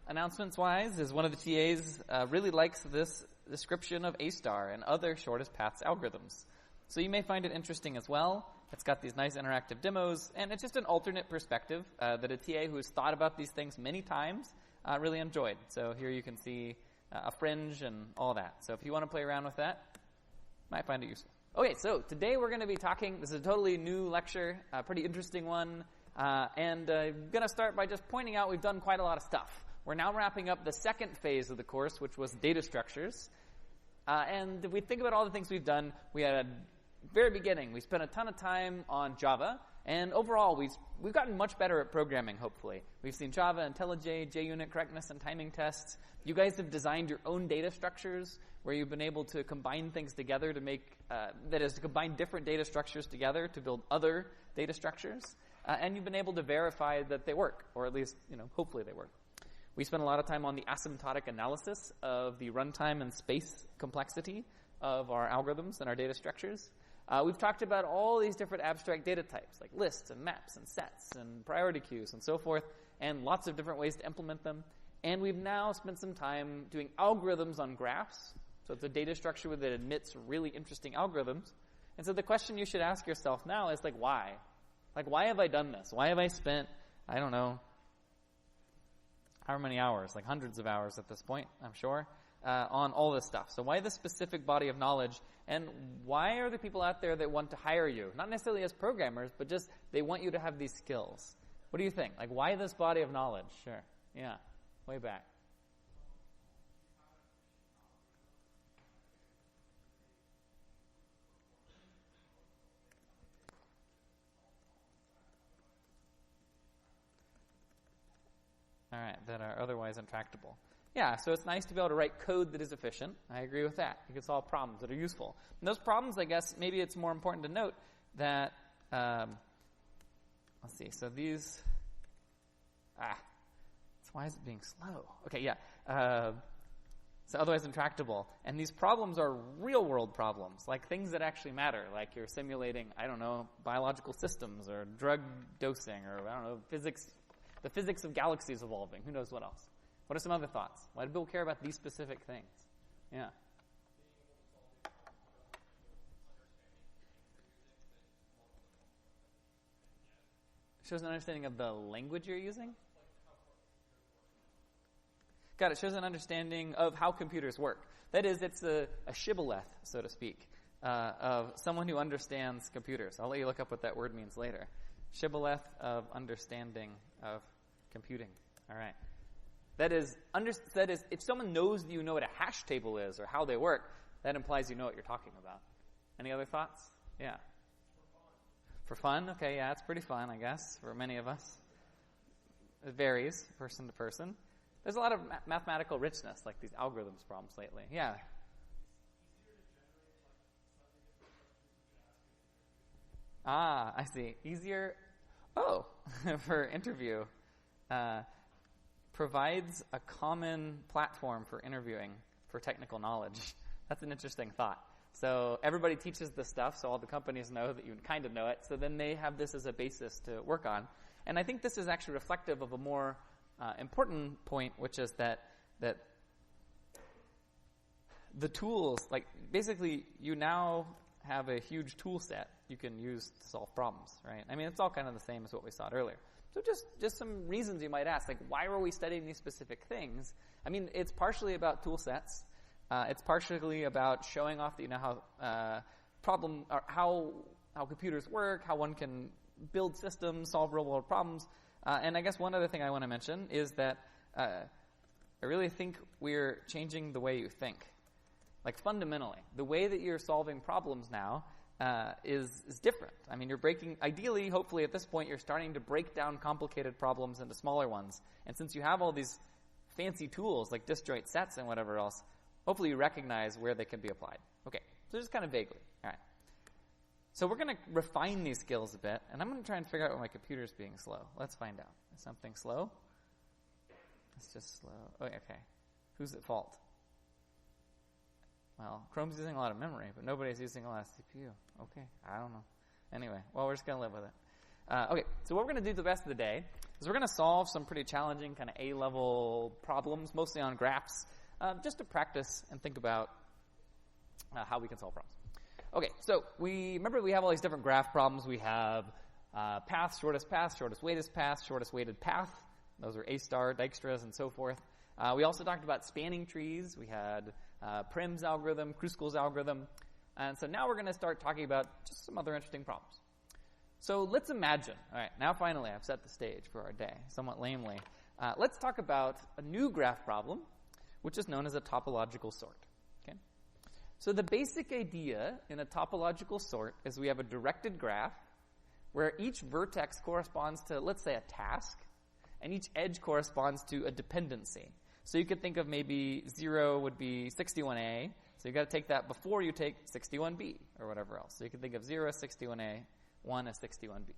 announcements-wise, is one of the TAs really likes this description of A-star and other shortest paths algorithms. So you may find it interesting as well. It's got these nice interactive demos, and it's just an alternate perspective that a TA who has thought about these things many times really enjoyed. So here you can see a fringe and all that. So if you want to play around with that, might find it useful. Okay, so today we're going to be talking, this is a totally new lecture, a pretty interesting one, and I'm going to start by just pointing out we've done quite a lot of stuff. We're now wrapping up the second phase of the course, which was data structures. And if we think about all the things we've done, we had a very beginning, we spent a ton of time on Java, and overall we've gotten much better at programming, hopefully. We've seen Java, IntelliJ, JUnit correctness and timing tests. You guys have designed your own data structures where you've been able to combine things together to make, that is, to combine different data structures together to build other data structures. And you've been able to verify that they work, or at least, hopefully they work. We spent a lot of time on the asymptotic analysis of the runtime and space complexity of our algorithms and our data structures. We've talked about all these different abstract data types, like lists and maps and sets and priority queues and so forth, and lots of different ways to implement them. And we've now spent some time doing algorithms on graphs. So it's a data structure that admits really interesting algorithms. And so the question you should ask yourself now is, why? Why have I done this? Why have I spent, I don't know, however many hours, hundreds of hours at this point, I'm sure, on all this stuff. So why this specific body of knowledge, and why are there people out there that want to hire you? Not necessarily as programmers, but just they want you to have these skills. What do you think? Why this body of knowledge? Sure. Yeah. Way back. All right, that are otherwise intractable. Yeah, so it's nice to be able to write code that is efficient. I agree with that. You can solve problems that are useful. And those problems, I guess, maybe it's more important to note that, let's see, so these, why is it being slow? Okay, yeah. So otherwise intractable. And these problems are real-world problems, like things that actually matter, like you're simulating, I don't know, biological systems or drug dosing or, I don't know, the physics of galaxies evolving. Who knows what else? What are some other thoughts? Why do people care about these specific things? Yeah. It shows an understanding of the language you're using? Got it. Shows an understanding of how computers work. That is, it's a shibboleth, so to speak, of someone who understands computers. I'll let you look up what that word means later. Shibboleth of understanding of computing. All right. That is, if someone knows that you know what a hash table is or how they work, that implies you know what you're talking about. Any other thoughts? Yeah. For fun? Okay, yeah, it's pretty fun, I guess, for many of us. It varies person to person. There's a lot of mathematical richness, like these algorithms problems lately. Yeah. I see. Easier. Oh, for interview. Provides a common platform for interviewing for technical knowledge. That's an interesting thought. So everybody teaches this stuff, so all the companies know that you kind of know it. So then they have this as a basis to work on. And I think this is actually reflective of a more important point, which is that the tools, basically you now have a huge tool set you can use to solve problems, right? I mean, it's all kind of the same as what we saw earlier. So just some reasons you might ask, why are we studying these specific things? I mean, it's partially about tool sets. It's partially about showing off that you know how computers work, how one can build systems, solve real-world problems. And I guess one other thing I want to mention is that I really think we're changing the way you think. Fundamentally, the way that you're solving problems now is different. I mean, ideally, hopefully at this point, you're starting to break down complicated problems into smaller ones. And since you have all these fancy tools like disjoint sets and whatever else, hopefully you recognize where they can be applied. Okay, so just kind of vaguely. All right. So we're going to refine these skills a bit, and I'm going to try and figure out why my computer's being slow. Let's find out. Is something slow? It's just slow. Oh, okay. Who's at fault? Well, Chrome's using a lot of memory, but nobody's using a lot of CPU. Okay, I don't know. Anyway, well, we're just going to live with it. Okay, so what we're going to do the rest of the day is we're going to solve some pretty challenging kind of A-level problems, mostly on graphs, just to practice and think about how we can solve problems. Okay, so remember we have all these different graph problems. We have path, shortest weighted path, shortest weighted path. Those are A-star, Dijkstra's, and so forth. We also talked about spanning trees. We had Prim's algorithm, Kruskal's algorithm. And so now we're going to start talking about just some other interesting problems. So let's imagine, all right, now finally I've set the stage for our day, somewhat lamely. Let's talk about a new graph problem, which is known as a topological sort. Okay? So the basic idea in a topological sort is we have a directed graph where each vertex corresponds to, let's say, a task, and each edge corresponds to a dependency. So you could think of maybe 0 would be 61A, so you've got to take that before you take 61B or whatever else. So you can think of 0 as 61A, 1 as 61B.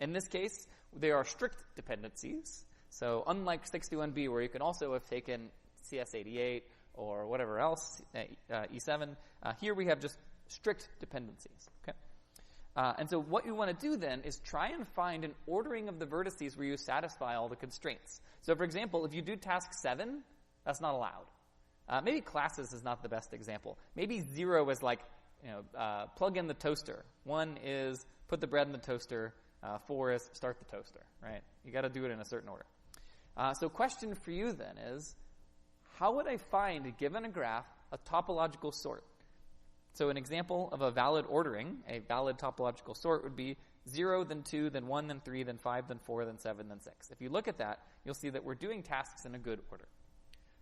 In this case, they are strict dependencies. So unlike 61B, where you can also have taken CS88 or whatever else, E7, here we have just strict dependencies. Okay? And so what you want to do then is try and find an ordering of the vertices where you satisfy all the constraints. So for example, if you do task 7, that's not allowed. Maybe classes is not the best example. Maybe 0 is like, plug in the toaster. 1 is put the bread in the toaster. 4 is start the toaster, right? You got to do it in a certain order. So question for you then is, how would I find, given a graph, a topological sort? So an example of a valid ordering, a valid topological sort would be 0, then 2, then 1, then 3, then 5, then 4, then 7, then 6. If you look at that, you'll see that we're doing tasks in a good order.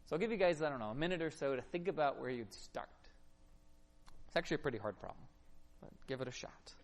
So I'll give you guys, a minute or so to think about where you'd start. It's actually a pretty hard problem, but give it a shot.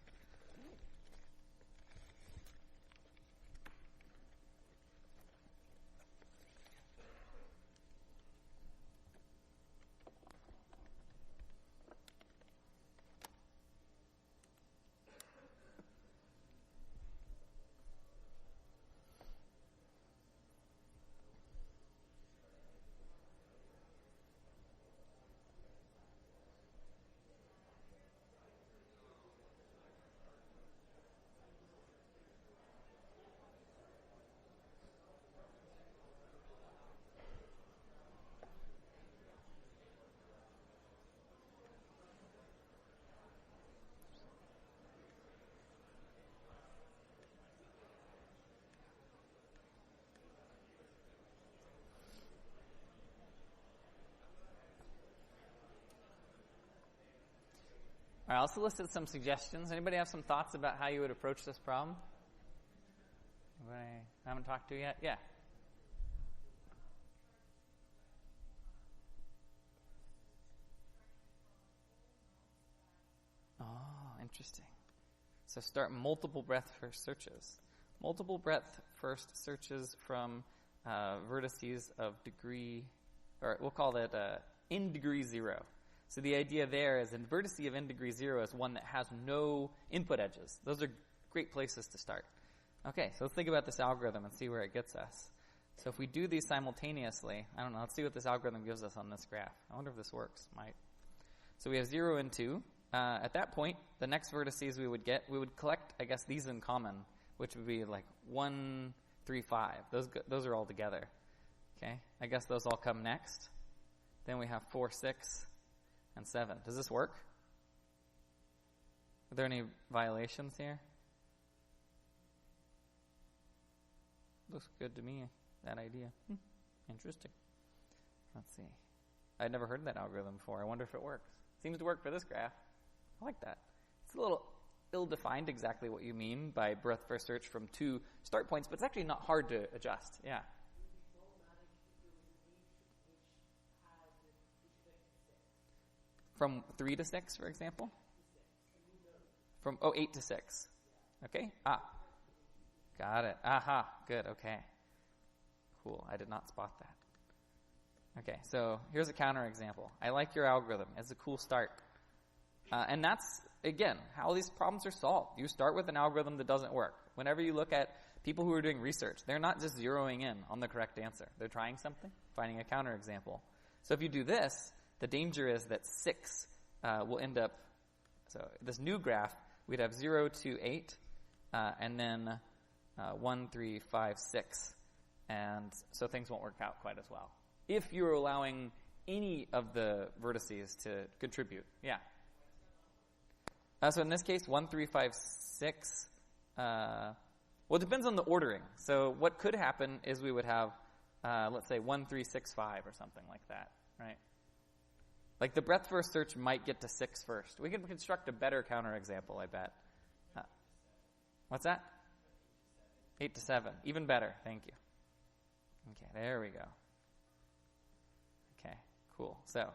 All right, I'll solicit some suggestions. Anybody have some thoughts about how you would approach this problem? Anybody I haven't talked to yet? Yeah. Oh, interesting. So start multiple breadth first searches. Multiple breadth first searches from vertices of degree, or we'll call that in degree 0. So the idea there is a vertice of n degree 0 is one that has no input edges. Those are great places to start. Okay, so let's think about this algorithm and see where it gets us. So if we do these simultaneously, I don't know, let's see what this algorithm gives us on this graph. I wonder if this works. Might. So we have 0 and 2. At that point, the next vertices we would get, we would collect, I guess, these in common, which would be like 1, 3, 5. Those are all together. Okay, I guess those all come next. Then we have 4, 6, and 7. Does this work? Are there any violations here? Looks good to me, that idea. Interesting. Let's see. I'd never heard of that algorithm before. I wonder if it works. Seems to work for this graph. I like that. It's a little ill-defined exactly what you mean by breadth first search from 2 start points, but it's actually not hard to adjust. Yeah. From 3 to 6, for example? From 8 to 6. Okay. Got it. Aha. Good. Okay. Cool. I did not spot that. Okay. So here's a counterexample. I like your algorithm. It's a cool start. And that's, again, how these problems are solved. You start with an algorithm that doesn't work. Whenever you look at people who are doing research, they're not just zeroing in on the correct answer. They're trying something, finding a counterexample. So if you do this, the danger is that 6 will end up, so this new graph, we'd have 0 to 8, and then 1, 3, 5, 6. And so things won't work out quite as well. If you're allowing any of the vertices to contribute. Yeah. So in this case, 1, 3, 5, 6. Well, it depends on the ordering. So what could happen is we would have, let's say, 1, 3, 6, 5 or something like that, right? Like the breadth first search might get to 6 first. We could construct a better counterexample, I bet. What's that? 8 to 7. Even better. Thank you. Okay, there we go. Okay, cool. So,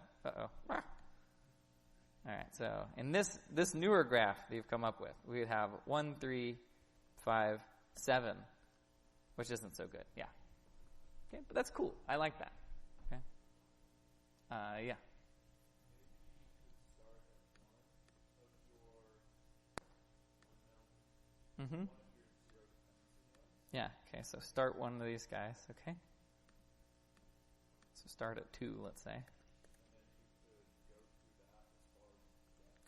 All right, so in this newer graph that you've come up with, we would have 1, 3, 5, 7, which isn't so good. Yeah. Okay, but that's cool. I like that. Okay. Yeah. Mm-hmm. Yeah, okay, so start one of these guys, okay? So start at 2, let's say.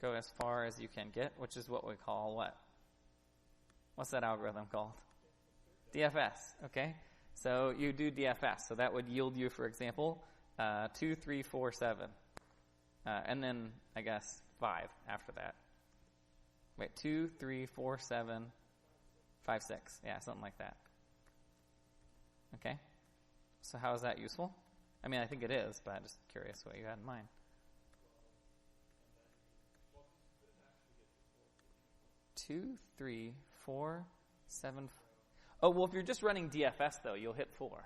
Go as far as you can get, which is what we call what? What's that algorithm called? DFS, okay? So you do DFS, so that would yield you, for example, 2, 3, 4, 7. And then, I guess, 5 after that. Wait, 2, 3, 4, 7, 5, 6. Yeah, something like that. Okay? So how is that useful? I mean, I think it is, but I'm just curious what you had in mind. 2, 3, 4, 7. Oh, well, if you're just running DFS, though, you'll hit 4.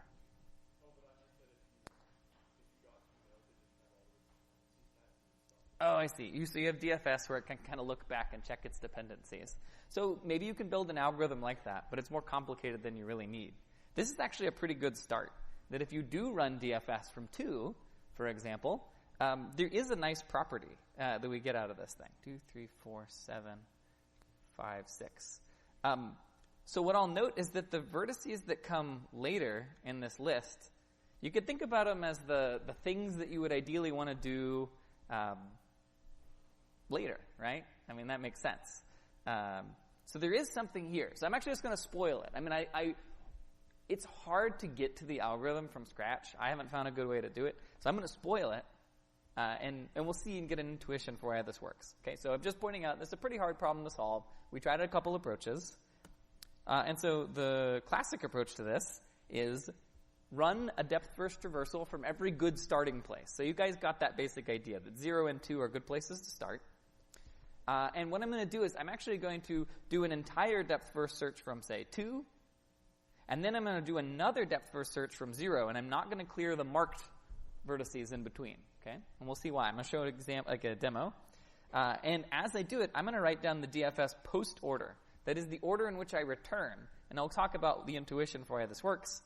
Oh, I see. So you have DFS where it can kind of look back and check its dependencies. So maybe you can build an algorithm like that, but it's more complicated than you really need. This is actually a pretty good start. That if you do run DFS from 2, for example, there is a nice property that we get out of this thing. 2, 3, 4, 7, 5, 6. So what I'll note is that the vertices that come later in this list, you could think about them as the things that you would ideally want to do later, right? I mean, that makes sense. So there is something here. So I'm actually just going to spoil it. I mean, it's hard to get to the algorithm from scratch. I haven't found a good way to do it. So I'm going to spoil it, and we'll see and get an intuition for how this works. Okay, so I'm just pointing out this is a pretty hard problem to solve. We tried a couple approaches. And so the classic approach to this is run a depth-first traversal from every good starting place. So you guys got that basic idea that 0 and 2 are good places to start. And what I'm going to do is I'm actually going to do an entire depth-first search from, say, 2. And then I'm going to do another depth-first search from 0. And I'm not going to clear the marked vertices in between. Okay? And we'll see why. I'm going to show an example, like a demo. And as I do it, I'm going to write down the DFS post order. That is the order in which I return. And I'll talk about the intuition for how this works.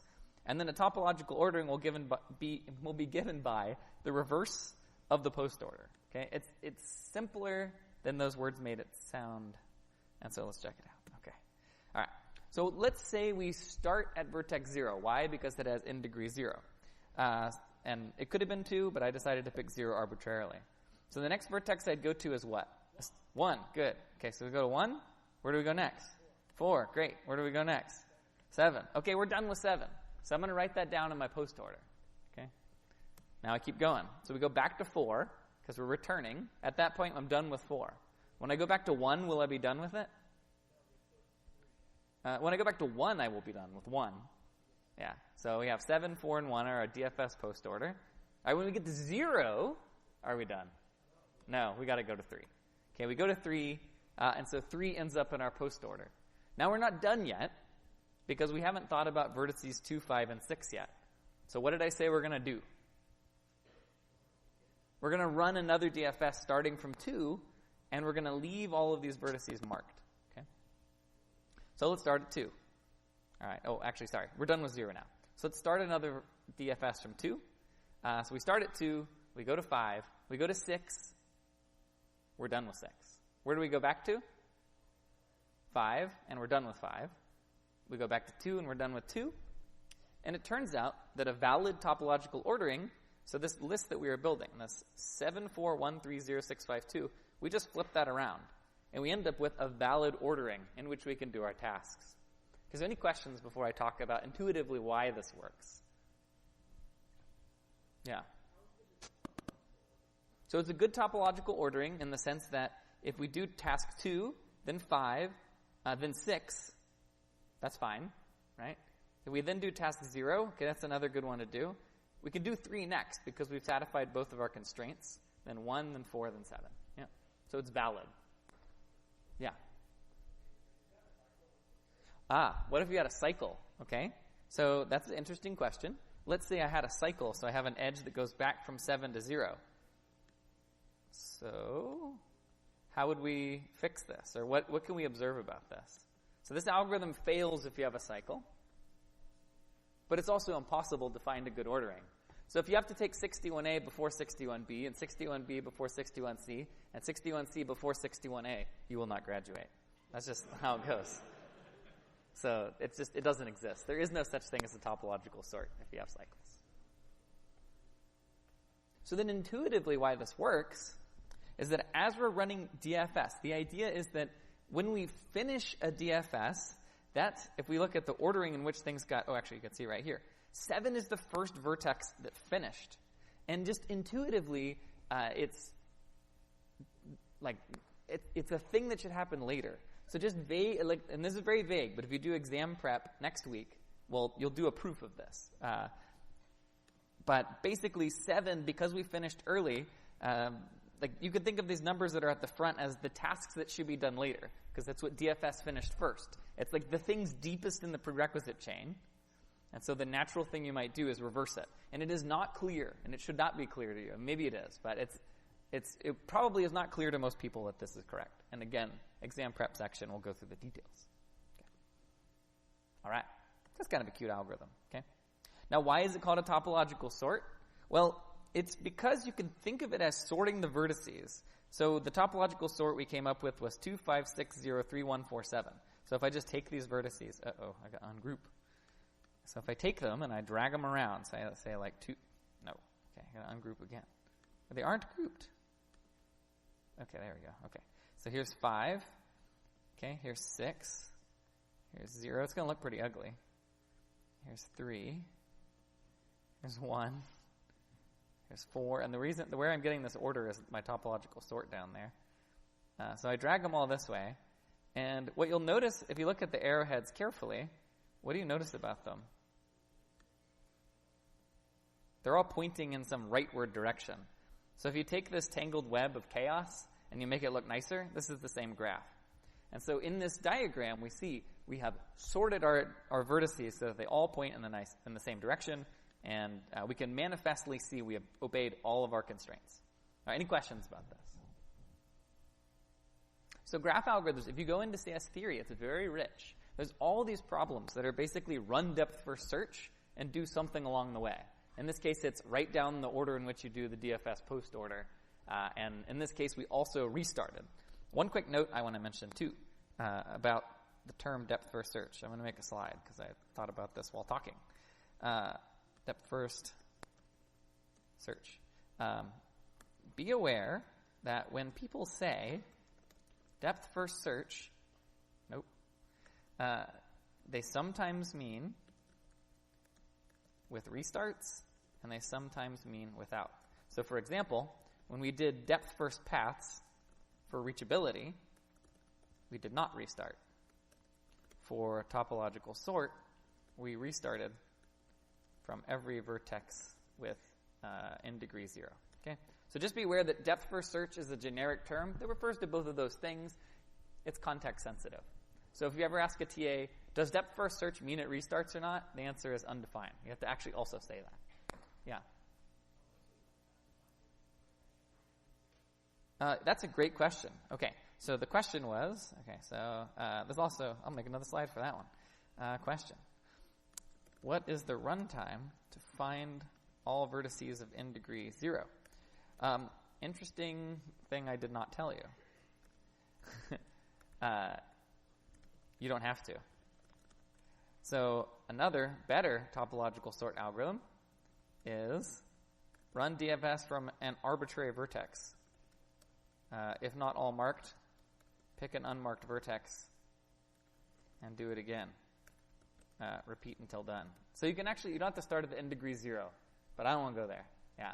And then a topological ordering will be given by the reverse of the post order. Okay? It's simpler than those words made it sound. And so let's check it out. Okay. All right. So let's say we start at vertex 0. Why? Because it has in degree 0. And it could have been 2, but I decided to pick 0 arbitrarily. So the next vertex I'd go to is what? 1. Good. Okay, so we go to 1. Where do we go next? 4. Great. Where do we go next? 7. Okay, we're done with 7. So I'm going to write that down in my post order. Okay. Now I keep going. So we go back to 4 because we're returning. At that point, I'm done with 4. When I go back to 1, will I be done with it? When I go back to 1, I will be done with 1. Yeah. So we have 7, 4, and 1 are our DFS post order. All right, when we get to 0, are we done? No, we got to go to 3. Okay, we go to 3, and so 3 ends up in our post order. Now we're not done yet because we haven't thought about vertices 2, 5, and 6 yet. So what did I say we're going to do? We're going to run another DFS starting from 2, and we're going to leave all of these vertices marked. Okay. So let's start at 2. All right. Oh, actually, sorry. We're done with 0 now. So let's start another DFS from 2. So we start at 2. We go to 5. We go to 6. We're done with 6. Where do we go back to? 5, and we're done with 5. We go back to 2, and we're done with 2. And it turns out that a valid topological ordering, so this list that we are building, this 7413065 we just flip that around. And we end up with a valid ordering in which we can do our tasks. Is there any questions before I talk about intuitively why this works? Yeah. So it's a good topological ordering in the sense that if we do task 2, then 5, then 6, that's fine, right? If we then do task 0, okay, that's another good one to do. We can do 3 next because we've satisfied both of our constraints. Then 1, then 4, then 7. Yeah. So it's valid. Yeah. What if you had a cycle? Okay. So that's an interesting question. Let's say I had a cycle, so I have an edge that goes back from 7 to 0. So how would we fix this? Or what can we observe about this? So this algorithm fails if you have a cycle. But it's also impossible to find a good ordering. So if you have to take 61A before 61B, and 61B before 61C, and 61C before 61A, you will not graduate. That's just how it goes. So it doesn't exist. There is no such thing as a topological sort if you have cycles. So then intuitively why this works is that as we're running DFS, the idea is that when we finish a DFS, that's, if we look at the ordering in which things got, actually you can see right here. 7 is the first vertex that finished. And just intuitively, it's a thing that should happen later. So just vague, and this is very vague, but if you do exam prep next week, well, you'll do a proof of this. But basically 7, because we finished early, you could think of these numbers that are at the front as the tasks that should be done later, because that's what DFS finished first. It's like the thing's deepest in the prerequisite chain. And so the natural thing you might do is reverse it. And it is not clear, and it should not be clear to you. Maybe it is, but it probably is not clear to most people that this is correct. And again, exam prep section will go through the details. Okay. All right. That's kind of a cute algorithm. Okay. Now, why is it called a topological sort? Well, it's because you can think of it as sorting the vertices. So the topological sort we came up with was 2, 5, 6, 0, 3, 1, 4, 7. So if I just take these vertices, I got ungroup. So if I take them and I drag them around, say like 2, no, okay, I got to ungroup again. But they aren't grouped. Okay, there we go. Okay, so here's 5. Okay, here's 6. Here's 0. It's going to look pretty ugly. Here's 3. Here's 1. Here's 4. And the way I'm getting this order is my topological sort down there. So I drag them all this way. And what you'll notice, if you look at the arrowheads carefully, what do you notice about them? They're all pointing in some rightward direction. So if you take this tangled web of chaos and you make it look nicer, this is the same graph. And so in this diagram, we have sorted our vertices so that they all point in the same direction, and we can manifestly see we have obeyed all of our constraints. All right, any questions about this? So graph algorithms, if you go into CS theory, it's very rich. There's all these problems that are basically run depth first search and do something along the way. In this case, it's write down the order in which you do the DFS post order. And in this case, we also restarted. One quick note I want to mention, too, about the term depth first search. I'm going to make a slide because I thought about this while talking. Depth first search. Be aware that when people say depth first search, they sometimes mean with restarts, and they sometimes mean without. So for example, when we did depth first paths for reachability, we did not restart. For topological sort, we restarted from every vertex with in degree 0. Okay? So just be aware that depth first search is a generic term that refers to both of those things. It's context sensitive. So if you ever ask a TA, does depth first search mean it restarts or not? The answer is undefined. You have to actually also say that. Yeah. That's a great question. Okay, so the question was, there's also, I'll make another slide for that one. Question. What is the runtime to find all vertices of n degree 0? Interesting thing I did not tell you. You don't have to. So another better topological sort algorithm is run DFS from an arbitrary vertex. If not all marked, pick an unmarked vertex and do it again. repeat until done. So you don't have to start at the n degree 0, but I don't want to go there. Yeah.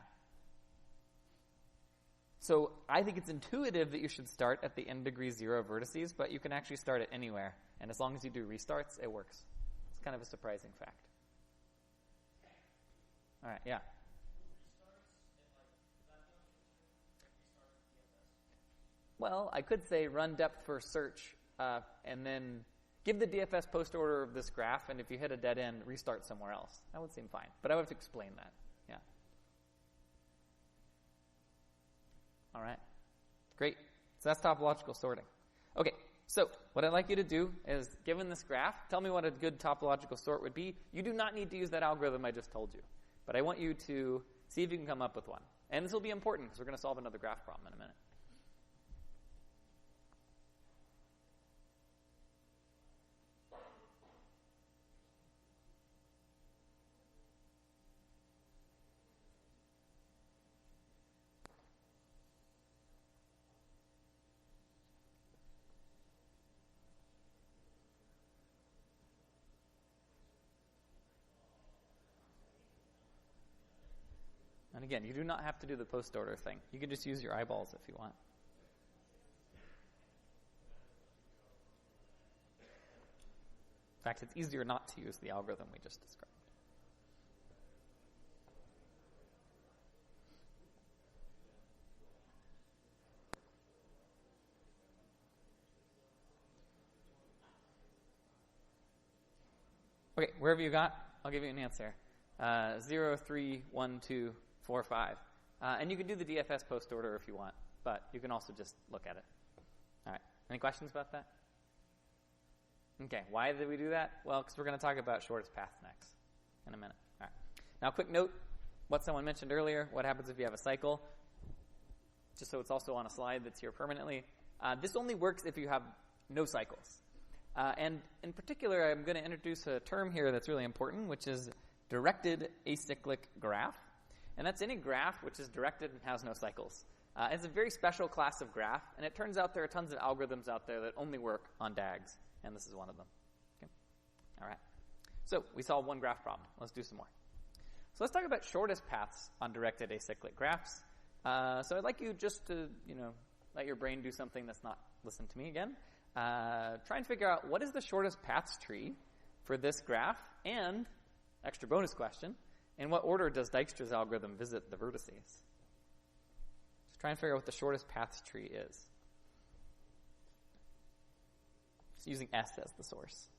So I think it's intuitive that you should start at the n degree 0 vertices, but you can actually start it anywhere. And as long as you do restarts, it works. It's kind of a surprising fact. All right, yeah. Well, I could say run depth first search, and then give the DFS post order of this graph, and if you hit a dead end, restart somewhere else. That would seem fine. But I would have to explain that. Yeah. All right. Great. So that's topological sorting. Okay, so what I'd like you to do is, given this graph, tell me what a good topological sort would be. You do not need to use that algorithm I just told you. But I want you to see if you can come up with one. And this will be important because we're going to solve another graph problem in a minute. And again, you do not have to do the post order thing. You can just use your eyeballs if you want. In fact, it's easier not to use the algorithm we just described. Okay, wherever you got, I'll give you an answer. 0, 3, 1, 2, 4, 5. And you can do the DFS post order if you want, but you can also just look at it. All right. Any questions about that? Okay. Why did we do that? Well, because we're going to talk about shortest path next in a minute. All right. Now, quick note, what someone mentioned earlier, what happens if you have a cycle, just so it's also on a slide that's here permanently. This only works if you have no cycles. And in particular, I'm going to introduce a term here that's really important, which is directed acyclic graph. And that's any graph which is directed and has no cycles. It's a very special class of graph, and it turns out there are tons of algorithms out there that only work on DAGs, and this is one of them. Okay. All right. So we solved one graph problem. Let's do some more. So let's talk about shortest paths on directed acyclic graphs. So I'd like you just to, let your brain do something that's not listen to me again. Try and figure out what is the shortest paths tree for this graph, and extra bonus question, in what order does Dijkstra's algorithm visit the vertices? Just try and figure out what the shortest paths tree is. Just using S as the source.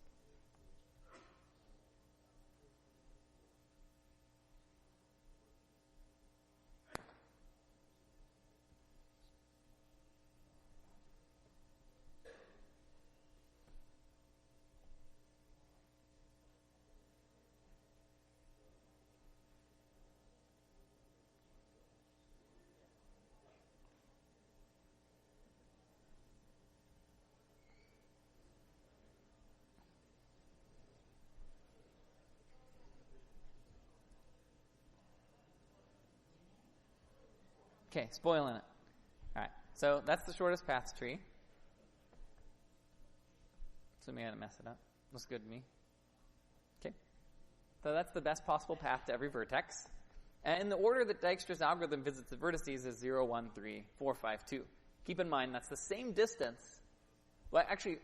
Okay, spoiling it. All right, so that's the shortest paths tree. Assuming I didn't mess it up. Looks good to me. Okay, so that's the best possible path to every vertex. And the order that Dijkstra's algorithm visits the vertices is 0, 1, 3, 4, 5, 2. Keep in mind, that's the same distance. Well, actually,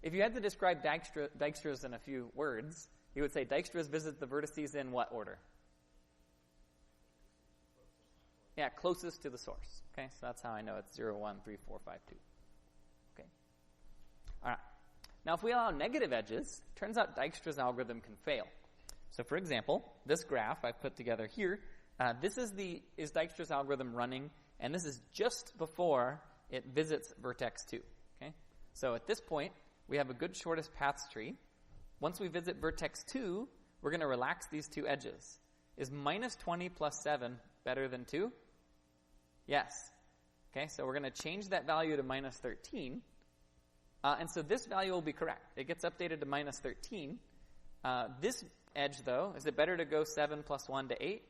if you had to describe Dijkstra's in a few words, you would say Dijkstra's visits the vertices in what order? Yeah, closest to the source. Okay, so that's how I know it's 0, 1, 3, 4, 5, 2. Okay. All right. Now, if we allow negative edges, it turns out Dijkstra's algorithm can fail. So, for example, this graph I've put together here, this is Dijkstra's algorithm running, and this is just before it visits vertex 2. Okay. So at this point, we have a good shortest paths tree. Once we visit vertex 2, we're going to relax these two edges. Is minus 20 plus 7 better than 2? Yes. Okay, so we're going to change that value to minus 13. And so this value will be correct. It gets updated to minus 13. This edge, though, is it better to go 7 plus 1 to 8?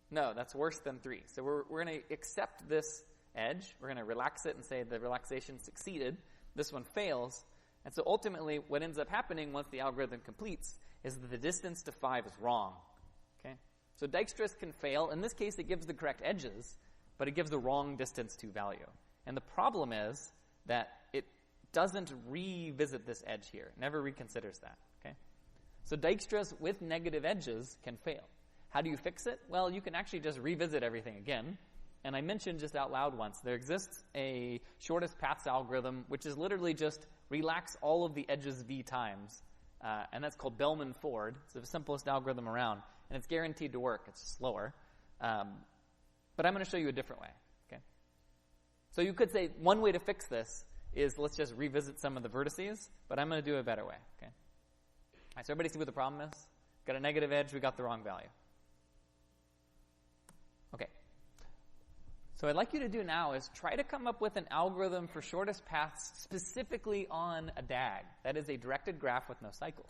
No, that's worse than 3. So we're going to accept this edge. We're going to relax it and say the relaxation succeeded. This one fails. And so ultimately, what ends up happening once the algorithm completes is that the distance to 5 is wrong. Okay? So Dijkstra's can fail. In this case, it gives the correct edges, but it gives the wrong distance to value. And the problem is that it doesn't revisit this edge here. It never reconsiders that. Okay? So Dijkstra's with negative edges can fail. How do you fix it? Well, you can actually just revisit everything again. And I mentioned just out loud once, there exists a shortest paths algorithm, which is literally just relax all of the edges v times. And that's called Bellman-Ford. It's the simplest algorithm around. And it's guaranteed to work. It's slower. But I'm going to show you a different way. Okay? So you could say one way to fix this is let's just revisit some of the vertices, but I'm going to do a better way. Okay? All right, so everybody see what the problem is? Got a negative edge, we got the wrong value. Okay. So what I'd like you to do now is try to come up with an algorithm for shortest paths specifically on a DAG. That is a directed graph with no cycles.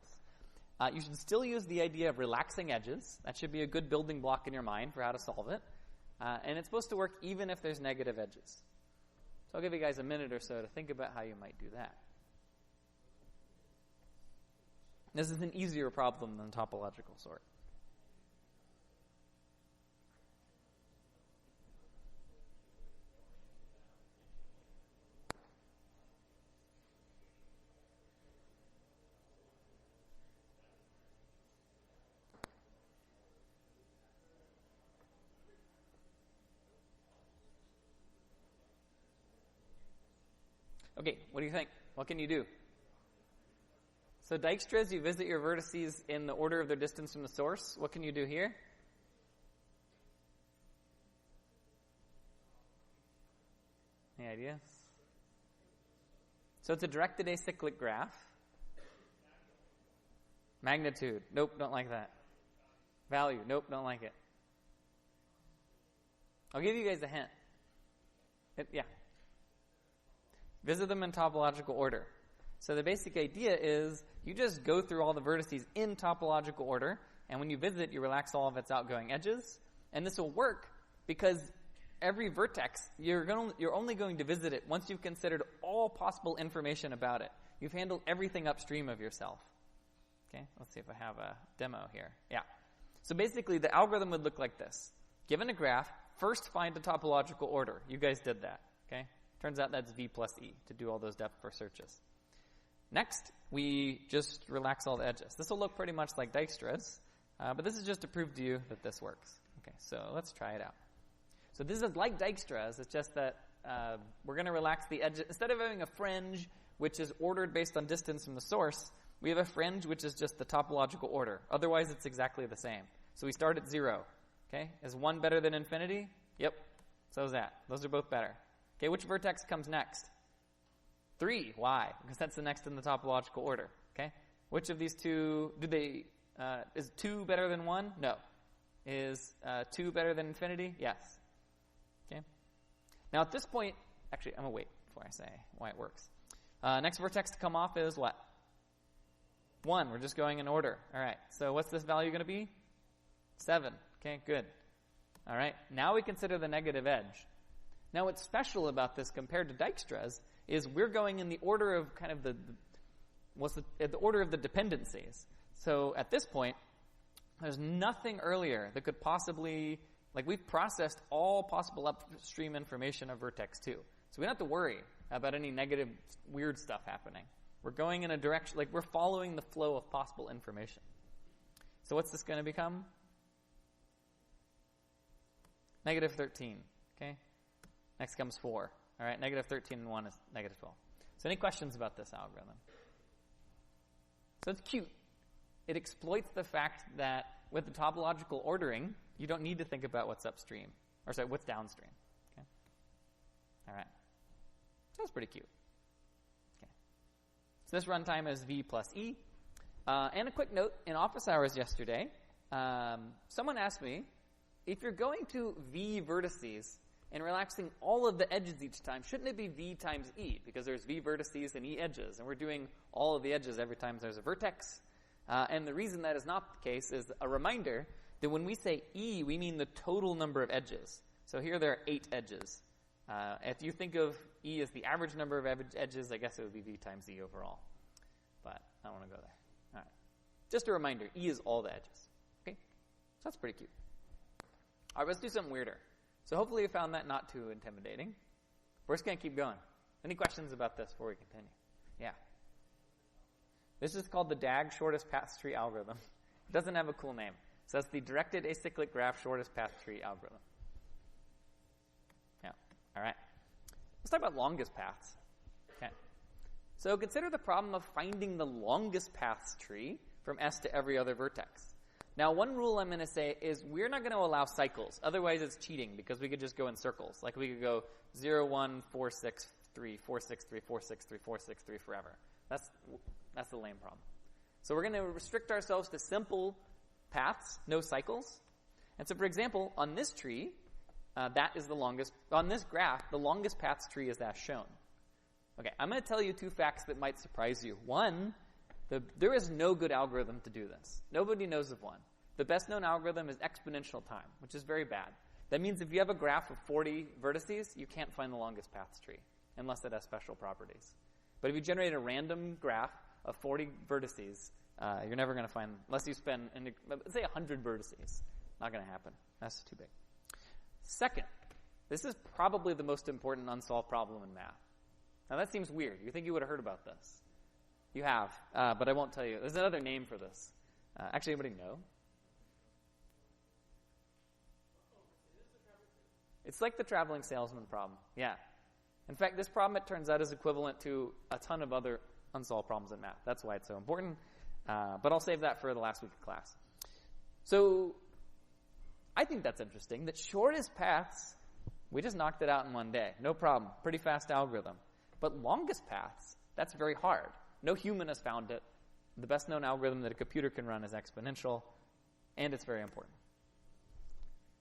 You should still use the idea of relaxing edges. That should be a good building block in your mind for how to solve it. And it's supposed to work even if there's negative edges. So I'll give you guys a minute or so to think about how you might do that. This is an easier problem than topological sort. Okay, what do you think? What can you do? So Dijkstra's, you visit your vertices in the order of their distance from the source. What can you do here? Any ideas? So it's a directed acyclic graph. Magnitude. Nope, don't like that. Value. Nope, don't like it. I'll give you guys a hint. Yeah. Visit them in topological order. So the basic idea is you just go through all the vertices in topological order, and when you visit, you relax all of its outgoing edges. And this will work because every vertex, you're only going to visit it once you've considered all possible information about it. You've handled everything upstream of yourself. Okay, let's see if I have a demo here. Yeah. So basically, the algorithm would look like this. Given a graph, first find a topological order. You guys did that. Okay. Turns out that's v plus e to do all those depth first searches. Next, we just relax all the edges. This will look pretty much like Dijkstra's, but this is just to prove to you that this works. Okay, so let's try it out. So this is like Dijkstra's. It's just that we're going to relax the edges. Instead of having a fringe, which is ordered based on distance from the source, we have a fringe which is just the topological order. Otherwise, it's exactly the same. So we start at 0. Okay, is 1 better than infinity? Yep, so is that. Those are both better. Okay, which vertex comes next? 3. Why? Because that's the next in the topological order. Okay? Which of these two, is 2 better than 1? No. Is 2 better than infinity? Yes. Okay? Now at this point, actually, I'm going to wait before I say why it works. Next vertex to come off is what? 1. We're just going in order. All right. So what's this value going to be? 7. Okay, good. All right. Now we consider the negative edge. Now what's special about this compared to Dijkstra's is we're going in the order of kind of the order of the dependencies. So at this point, there's nothing earlier that could possibly, we've processed all possible upstream information of vertex 2. So we don't have to worry about any negative weird stuff happening. We're going in a direction, we're following the flow of possible information. So what's this going to become? Negative 13, okay? Next comes 4. All right, negative 13 and 1 is negative 12. So any questions about this algorithm? So it's cute. It exploits the fact that with the topological ordering, you don't need to think about what's upstream. Or sorry, what's downstream. Okay. All right. So that's pretty cute. Okay. So this runtime is v plus e. And a quick note, in office hours yesterday, someone asked me, if you're going to v vertices and relaxing all of the edges each time, shouldn't it be v times e? Because there's v vertices and e edges, and we're doing all of the edges every time there's a vertex. And the reason that is not the case is a reminder that when we say e, we mean the total number of edges. So here there are 8 edges. If you think of e as the average number of edges, I guess it would be v times e overall. but I don't want to go there. All right. Just a reminder, E is all the edges. Okay? So that's pretty cute. All right, let's do something weirder. So hopefully you found that not too intimidating. We're just going to keep going. Any questions about this before we continue? Yeah. This is called the DAGS shortest path tree algorithm. It doesn't have a cool name. So that's the directed acyclic graph shortest path tree algorithm. Yeah. All right. Let's talk about longest paths. Okay. So consider the problem of finding the longest paths tree from S to every other vertex. Now, one rule I'm going to say is we're not going to allow cycles. Otherwise, it's cheating because we could just go in circles. Like we could go 0, 1, 4, 6, 3, 4, 6, 3, 4, 6, 3, 4, 6, 3 forever. That's the lame problem. So we're going to restrict ourselves to simple paths, no cycles. And so, for example, on this tree, that is the longest. On this graph, the longest paths tree is as shown. Okay, I'm going to tell you two facts that might surprise you. One, there is no good algorithm to do this. Nobody knows of one. The best known algorithm is exponential time, which is very bad. That means if you have a graph of 40 vertices, you can't find the longest paths tree unless it has special properties. But if you generate a random graph of 40 vertices, you're never going to find, unless you spend, let's say 100 vertices. Not going to happen. That's too big. Second, this is probably the most important unsolved problem in math. Now that seems weird. You think you would have heard about this. You have, but I won't tell you. There's another name for this. Actually, anybody know? It's like the traveling salesman problem. Yeah. In fact, this problem, it turns out, is equivalent to a ton of other unsolved problems in math. That's why it's so important. But I'll save that for the last week of class. So I think that's interesting. That shortest paths, we just knocked it out in one day. No problem. Pretty fast algorithm. But longest paths, that's very hard. No human has found it. The best known algorithm that a computer can run is exponential, and it's very important.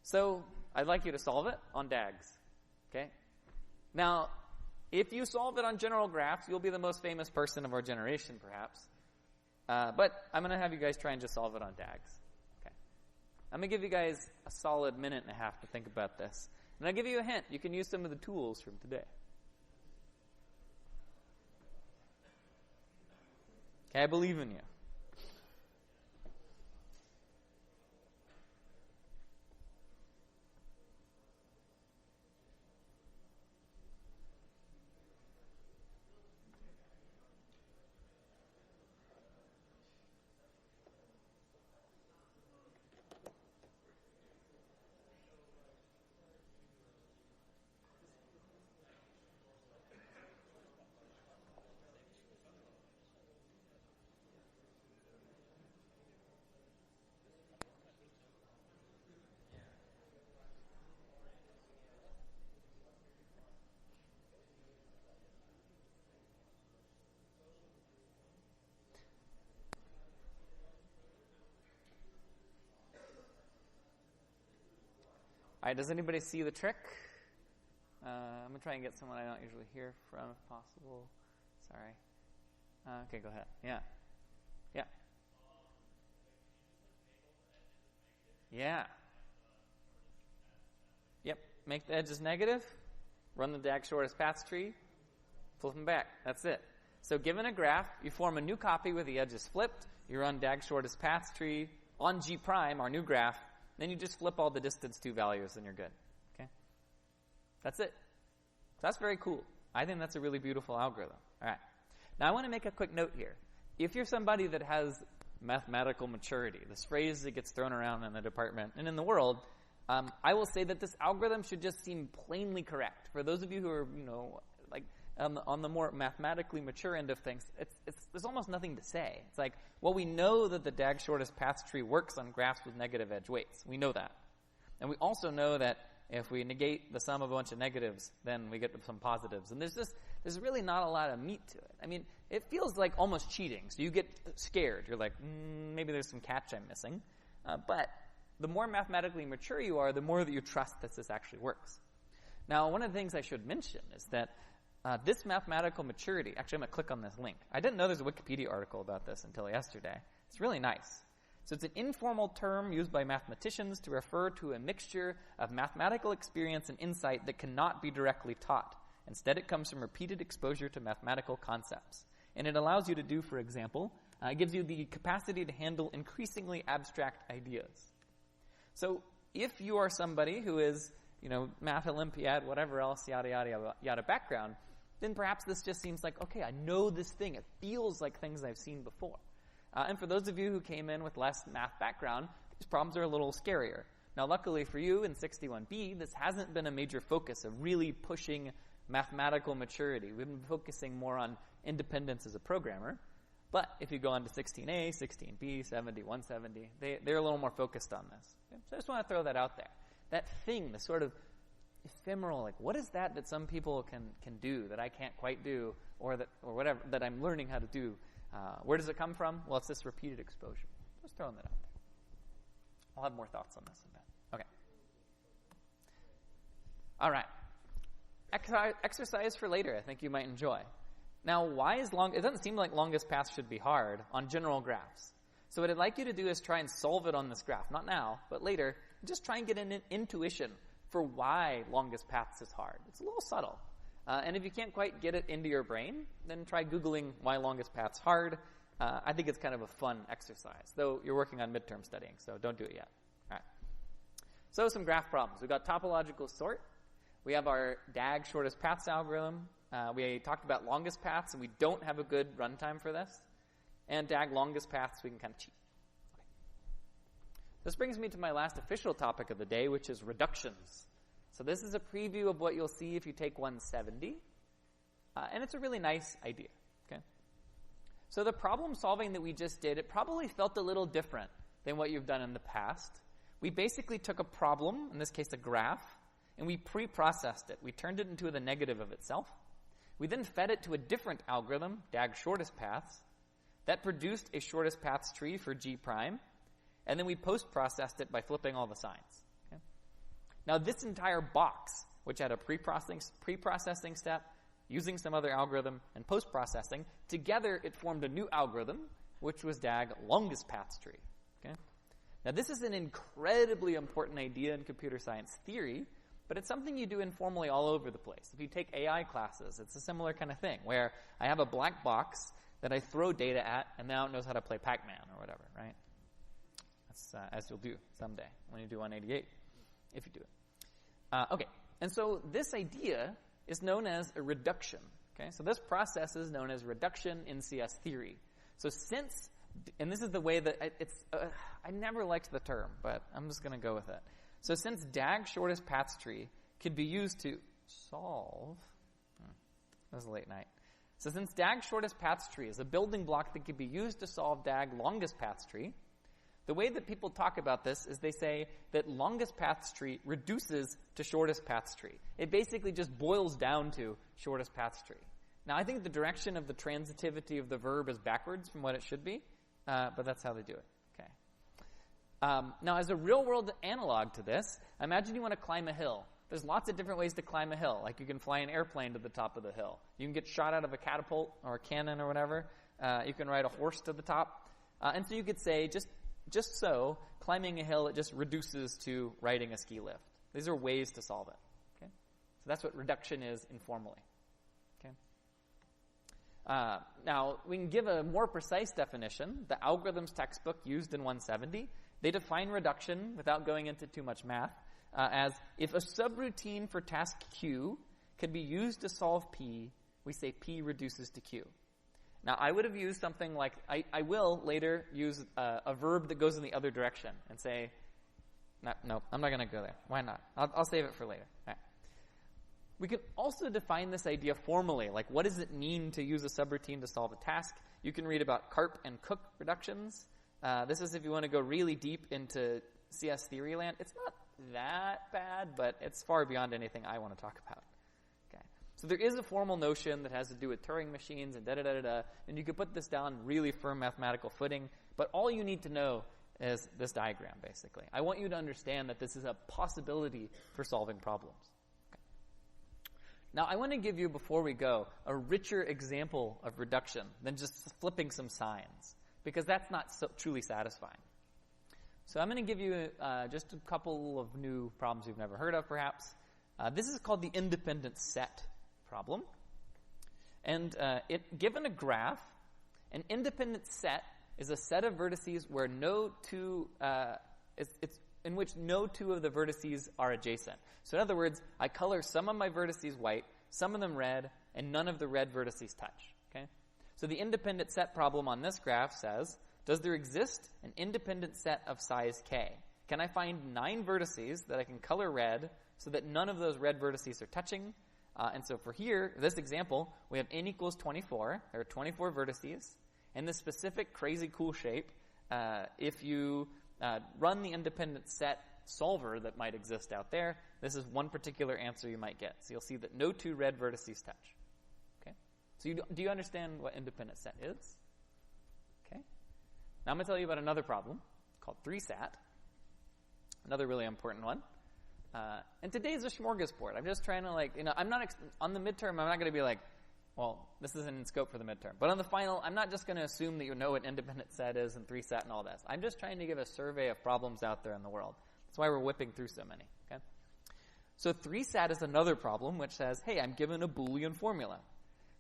So I'd like you to solve it on DAGS. Okay? Now, if you solve it on general graphs, you'll be the most famous person of our generation, perhaps. But I'm going to have you guys try and just solve it on DAGS. Okay? I'm going to give you guys a solid minute and a half to think about this. And I'll give you a hint. You can use some of the tools from today. Okay, I believe in you. All right, does anybody see the trick? I'm going to try and get someone I don't usually hear from if possible. Sorry. Okay, go ahead. Yeah. Yeah. Yeah. Yep. Make the edges negative. Run the DAGS shortest paths tree. Flip them back. That's it. So given a graph, you form a new copy where the edge is flipped. You run DAGS shortest paths tree on G prime, our new graph. Then you just flip all the distance 2 values and you're good. Okay? That's it. So that's very cool. I think that's a really beautiful algorithm. All right. Now I want to make a quick note here. If you're somebody that has mathematical maturity, this phrase that gets thrown around in the department and in the world, I will say that this algorithm should just seem plainly correct. For those of you who are, like on the more mathematically mature end of things, there's almost nothing to say. It's like, well, we know that the DAGS shortest paths tree works on graphs with negative edge weights. We know that. And we also know that if we negate the sum of a bunch of negatives, then we get some positives. And there's really not a lot of meat to it. I mean, it feels like almost cheating. So you get scared. You're like, maybe there's some catch I'm missing. But the more mathematically mature you are, the more that you trust that this actually works. Now, one of the things I should mention is that this mathematical maturity, actually I'm going to click on this link. I didn't know there's a Wikipedia article about this until yesterday. It's really nice. So it's an informal term used by mathematicians to refer to a mixture of mathematical experience and insight that cannot be directly taught. Instead, it comes from repeated exposure to mathematical concepts. And it allows you to do, for example, it gives you the capacity to handle increasingly abstract ideas. So if you are somebody who is, math Olympiad, whatever else, yada, yada, yada background, then perhaps this just seems like, okay, I know this thing. It feels like things I've seen before. And for those of you who came in with less math background, these problems are a little scarier. Now, luckily for you, in 61B, this hasn't been a major focus of really pushing mathematical maturity. We've been focusing more on independence as a programmer. But if you go on to 16A, 16B, 70, 170, they're a little more focused on this. Okay? So I just want to throw that out there. That thing, the sort of ephemeral, like what is that some people can do that I can't quite do, or whatever, that I'm learning how to do? Where does it come from? Well, it's this repeated exposure. Just throwing that out there. I'll have more thoughts on this in a bit. Okay. All right. Exercise for later I think you might enjoy. Now, why is it doesn't seem like longest path should be hard on general graphs. So what I'd like you to do is try and solve it on this graph. Not now, but later. Just try and get an intuition for why longest paths is hard. It's a little subtle. And if you can't quite get it into your brain, then try Googling why longest path's hard. I think it's kind of a fun exercise, though you're working on midterm studying, so don't do it yet. All right. So some graph problems. We've got topological sort. We have our DAGS shortest paths algorithm. We talked about longest paths, and we don't have a good runtime for this. And DAG longest paths, we can kind of cheat. Okay. This brings me to my last official topic of the day, which is reductions. So this is a preview of what you'll see if you take 170. And it's a really nice idea. Okay. So the problem solving that we just did, it probably felt a little different than what you've done in the past. We basically took a problem, in this case a graph, and we pre-processed it. We turned it into the negative of itself. We then fed it to a different algorithm, DAG shortest paths, that produced a shortest paths tree for G prime, and then we post-processed it by flipping all the signs. Okay? Now this entire box, which had a pre-processing step, using some other algorithm, and post-processing, together it formed a new algorithm, which was DAG longest paths tree. Okay? Now this is an incredibly important idea in computer science theory, but it's something you do informally all over the place. If you take AI classes, it's a similar kind of thing, where I have a black box that I throw data at, and now it knows how to play Pac-Man or whatever, right? That's as you'll do someday when you do 188, if you do it. Okay, and so this idea is known as a reduction. Okay, so this process is known as reduction in CS theory. So and this is the way that I never liked the term, but I'm just going to go with it. So since DAG shortest paths tree could be used to solve, it was a late night. So since DAG shortest paths tree is a building block that could be used to solve DAG longest paths tree, the way that people talk about this is they say that longest paths tree reduces to shortest paths tree. It basically just boils down to shortest paths tree. Now I think the direction of the transitivity of the verb is backwards from what it should be, but that's how they do it. Now, as a real-world analog to this, imagine you want to climb a hill. There's lots of different ways to climb a hill. Like you can fly an airplane to the top of the hill. You can get shot out of a catapult or a cannon or whatever. You can ride a horse to the top. And so you could say, just so, climbing a hill, it just reduces to riding a ski lift. These are ways to solve it. Okay? So that's what reduction is informally. Okay? Now, we can give a more precise definition. The algorithms textbook used in 170, they define reduction, without going into too much math, as if a subroutine for task Q could be used to solve P, we say P reduces to Q. Now, I would have used something like, I will later use a verb that goes in the other direction and say, no, I'm not going to go there. Why not? I'll save it for later. All right. We can also define this idea formally, like what does it mean to use a subroutine to solve a task? You can read about Karp and Cook reductions. This is if you want to go really deep into CS theory land. It's not that bad, but it's far beyond anything I want to talk about. Okay. So there is a formal notion that has to do with Turing machines and da-da-da-da-da, and you could put this down really firm mathematical footing, but all you need to know is this diagram, basically. I want you to understand that this is a possibility for solving problems. Okay. Now, I want to give you, before we go, a richer example of reduction than just flipping some signs, because that's not so truly satisfying. So I'm going to give you just a couple of new problems you've never heard of, perhaps. This is called the independent set problem. And given a graph, an independent set is a set of vertices where in which no two of the vertices are adjacent. So in other words, I color some of my vertices white, some of them red, and none of the red vertices touch. Okay? So the independent set problem on this graph says, does there exist an independent set of size k? Can I find 9 vertices that I can color red so that none of those red vertices are touching? And so for here, this example, we have n equals 24. There are 24 vertices. In this specific crazy cool shape, if you run the independent set solver that might exist out there, this is one particular answer you might get. So you'll see that no 2 red vertices touch. Okay? So do you understand what independent set is? Okay. Now I'm going to tell you about another problem called 3-SAT. Another really important one. And today's a smorgasbord. I'm just trying to I'm not, on the midterm, I'm not going to be like, well, this isn't in scope for the midterm. But on the final, I'm not just going to assume that you know what independent set is and 3-SAT and all that. I'm just trying to give a survey of problems out there in the world. That's why we're whipping through so many. Okay? So 3-SAT is another problem which says, hey, I'm given a Boolean formula.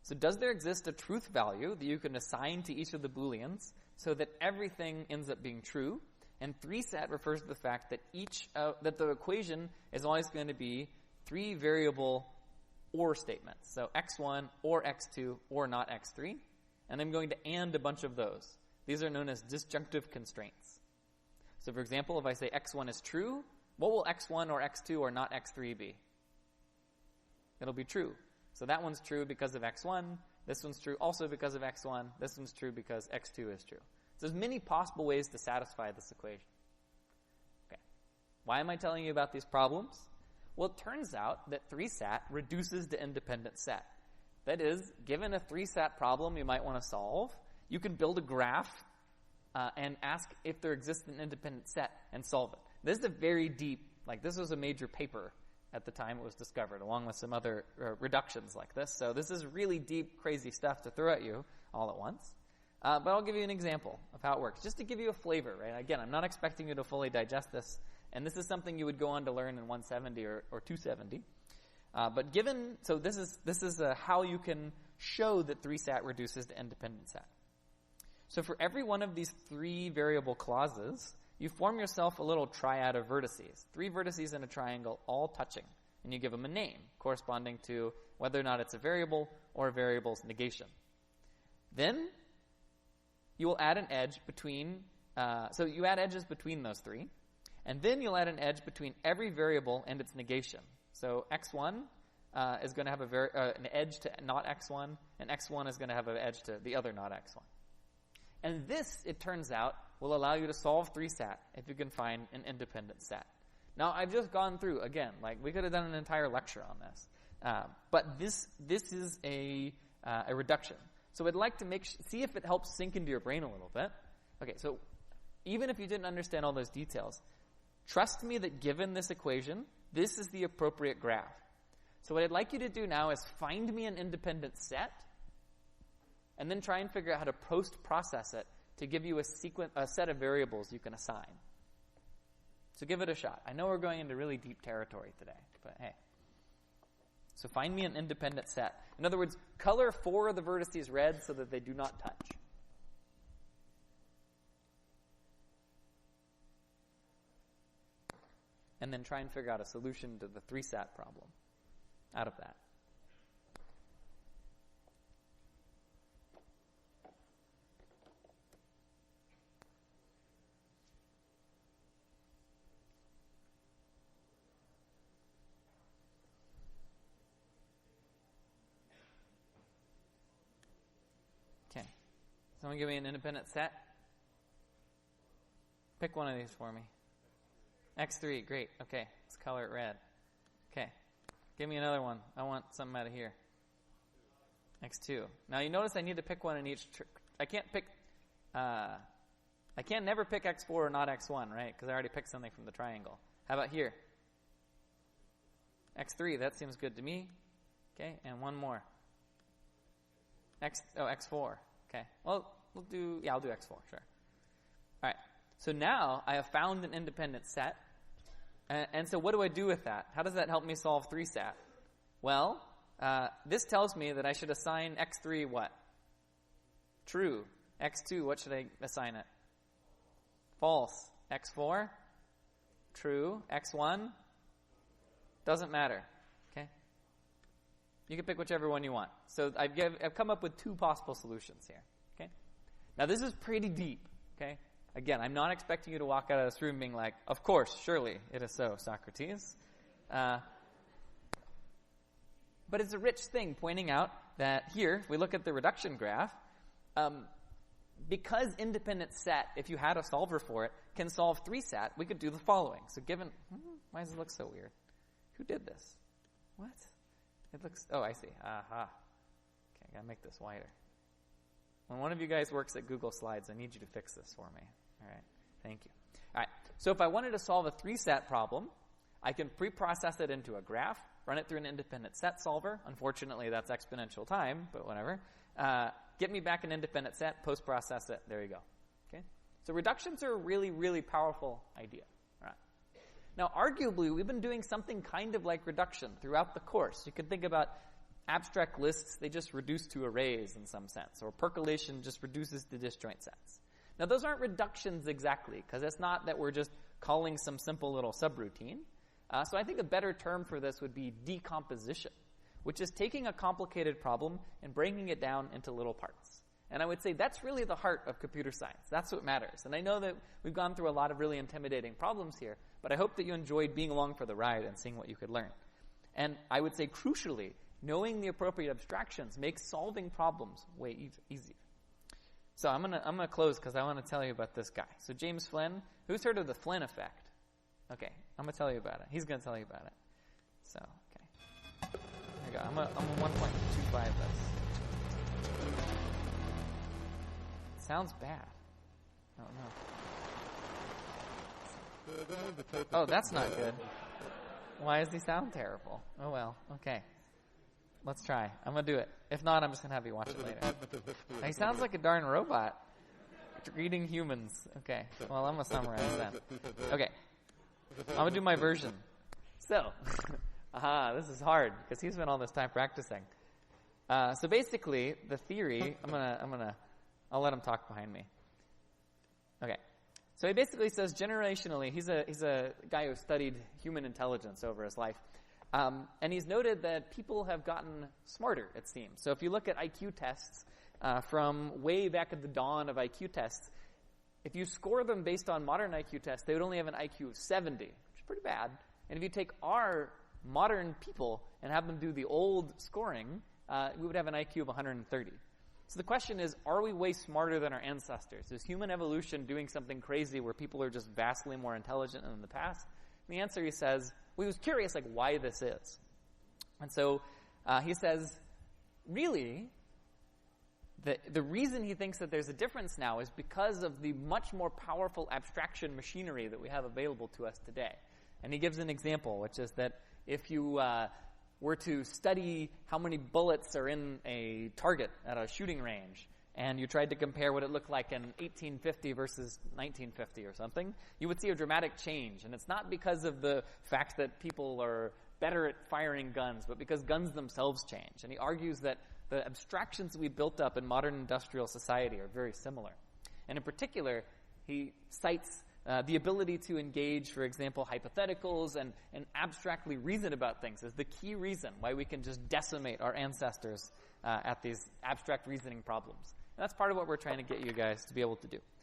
So does there exist a truth value that you can assign to each of the Booleans so that everything ends up being true? And 3-SAT refers to the fact that that the equation is always going to be 3 variable OR statements. So x1 or x2 or not x3. And I'm going to AND a bunch of those. These are known as disjunctive constraints. So for example, if I say x1 is true, what will x1 or x2 or not x3 be? It'll be true. So that one's true because of x1. This one's true also because of x1. This one's true because x2 is true. So there's many possible ways to satisfy this equation. Okay. Why am I telling you about these problems? Well, it turns out that 3-SAT reduces the independent set. That is, given a 3-SAT problem you might want to solve, you can build a graph and ask if there exists an independent set and solve it. This is a very deep, this was a major paper at the time it was discovered, along with some other reductions like this. So this is really deep, crazy stuff to throw at you all at once. But I'll give you an example of how it works, just to give you a flavor, right? Again, I'm not expecting you to fully digest this. And this is something you would go on to learn in 170 or 270. But this is how you can show that 3-SAT reduces the independent set. So for every one of these 3 variable clauses, you form yourself a little triad of vertices. 3 vertices in a triangle, all touching. And you give them a name, corresponding to whether or not it's a variable or a variable's negation. Then you will add an edge between, so you add edges between those 3. And then you'll add an edge between every variable and its negation. So x1 is going to have an edge to not x1, and x1 is going to have an edge to the other not x1. And this, it turns out, will allow you to solve 3-SAT if you can find an independent set. Now, I've just gone through, again, we could have done an entire lecture on this. But this is a reduction. So I'd like to see if it helps sink into your brain a little bit. Okay, so even if you didn't understand all those details, trust me that given this equation, this is the appropriate graph. So what I'd like you to do now is find me an independent set, and then try and figure out how to post-process it to give you a set of variables you can assign. So give it a shot. I know we're going into really deep territory today, but hey. So find me an independent set. In other words, color 4 of the vertices red so that they do not touch. And then try and figure out a solution to the 3-SAT problem out of that. Okay. Someone give me an independent set. Pick one of these for me. X3, great. Okay, let's color it red. Okay, give me another one. I want something out of here. X2. Now you notice I need to pick one in each. I can't never pick X4 or not X1, right? Because I already picked something from the triangle. How about here? X3, that seems good to me. Okay, and one more. X4. Okay, well, I'll do X4, sure. All right, so now I have found an independent set. And so what do I do with that? How does that help me solve 3-SAT? Well, this tells me that I should assign x3 what? True. x2, what should I assign it? False. x4? True. x1? Doesn't matter. Okay? You can pick whichever one you want. So I've come up with two possible solutions here. Okay? Now this is pretty deep. Okay? Again, I'm not expecting you to walk out of this room being like, of course, surely, it is so, Socrates. But it's a rich thing pointing out that here, if we look at the reduction graph, because independent set, if you had a solver for it, can solve 3-sat, we could do the following. So given, why does it look so weird? Who did this? What? It looks, oh, I see. Aha. Okay, I gotta make this wider. When one of you guys works at Google Slides, I need you to fix this for me. All right, thank you. All right, so if I wanted to solve a 3-sat problem, I can pre-process it into a graph, run it through an independent set solver. Unfortunately, that's exponential time, but whatever. Get me back an independent set, post-process it. There you go. Okay? So reductions are a really, really powerful idea. All right. Now, arguably, we've been doing something kind of like reduction throughout the course. You could think about abstract lists. They just reduce to arrays in some sense. Or percolation just reduces to disjoint sets. Now, those aren't reductions exactly, because it's not that we're just calling some simple little subroutine. So I think a better term for this would be decomposition, which is taking a complicated problem and breaking it down into little parts. And I would say that's really the heart of computer science. That's what matters. And I know that we've gone through a lot of really intimidating problems here, but I hope that you enjoyed being along for the ride and seeing what you could learn. And I would say, crucially, knowing the appropriate abstractions makes solving problems way easier. So I'm gonna close because I want to tell you about this guy. So James Flynn, who's heard of the Flynn effect? Okay, I'm going to tell you about it. He's going to tell you about it. So, okay. Here we go. I'm going to 1.25 this. It sounds bad. Oh, no. Oh, that's not good. Why does he sound terrible? Oh, well. Okay. Let's try. I'm going to do it. If not, I'm just going to have you watch it later. He sounds like a darn robot. Reading humans. Okay. Well, I'm going to summarize that. Okay. I'm going to do my version. So, this is hard because he spent all this time practicing. So basically, the theory, I'll let him talk behind me. Okay. So he basically says generationally, he's a guy who studied human intelligence over his life. And he's noted that people have gotten smarter, it seems. So if you look at IQ tests from way back at the dawn of IQ tests, if you score them based on modern IQ tests, they would only have an IQ of 70, which is pretty bad. And if you take our modern people and have them do the old scoring, we would have an IQ of 130. So the question is, are we way smarter than our ancestors? Is human evolution doing something crazy where people are just vastly more intelligent than in the past? And the answer, he says, well, he was curious like why this is. And so he says, really, the reason he thinks that there's a difference now is because of the much more powerful abstraction machinery that we have available to us today. And he gives an example, which is that if you were to study how many bullets are in a target at a shooting range, and you tried to compare what it looked like in 1850 versus 1950 or something, you would see a dramatic change. And it's not because of the fact that people are better at firing guns, but because guns themselves change. And he argues that the abstractions we built up in modern industrial society are very similar. And in particular, he cites the ability to engage, for example, hypotheticals and abstractly reason about things as the key reason why we can just decimate our ancestors at these abstract reasoning problems. And that's part of what we're trying to get you guys to be able to do.